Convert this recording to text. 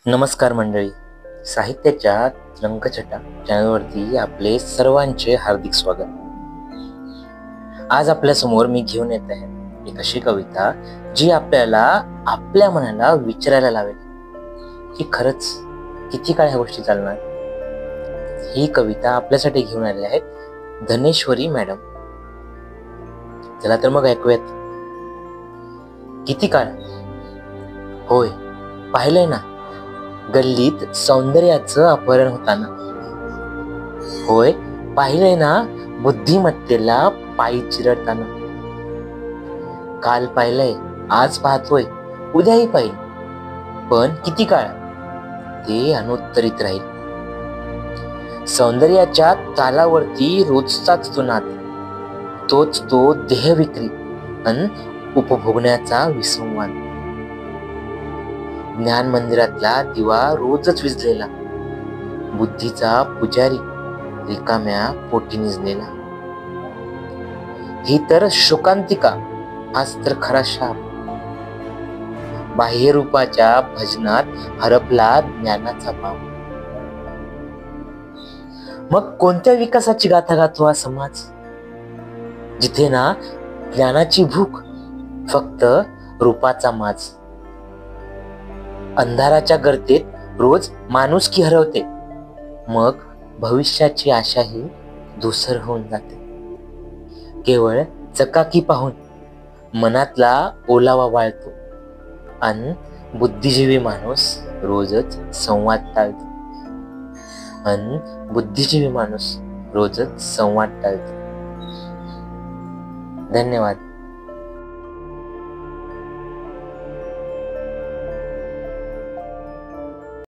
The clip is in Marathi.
नमस्कार मंडळी. साहित्याच्या रंगछटा चॅनलवरती आपले सर्वांचे हार्दिक स्वागत. आज आपल्या समोर मी घेऊन येत आहे एक अशी कविता जी आपल्याला आपल्या मनाला विचारायला लावेल की खरंच किती काळ ह्या गोष्टी चालणार. ही कविता आपल्यासाठी घेऊन आली आहेत धनेश्वरी मॅडम. चला तर मग ऐकूयात. किती काळ. होय, पाहिलंय ना गल्लीत सौंदर्याचं अपहरण होताना. होय, पाहिलंय ना बुद्धिमत्तेला पायी चिरडताना. काल पाहिलंय, आज पाहतोय, उद्याही पाहिल, पण किती काळ ते अनुत्तरित राहील. सौंदर्याच्या तालावरती रोजचाच तो नाद, तोच तो देहविक्री अन उपभोगण्याचा विसंवाद. ज्ञान मंदिरातला दिवा रोजच विझलेला, बुद्धीचा पुजारी रिकाम्या पोटी निजलेला. ही तर शोकांतिका, हाच तर खरा शाप. बाह्य रूपाच्या भजनात हरपला ज्ञानाचा बाप. मग कोणत्या विकासाची गाथा गातो हा समाज, जिथे ना ज्ञानाची भूक, फक्त रूपाचा माज. अंधाराच्या गर्तेत रोज माणुसकी हरवते, मग भविष्याची आशाही धूसर होऊन जाते. केवळ चकाकी पाहून मनातला ओलावा वाळतो, अन बुद्धिजीवी माणूस रोजच संवाद टाळतो. धन्यवाद.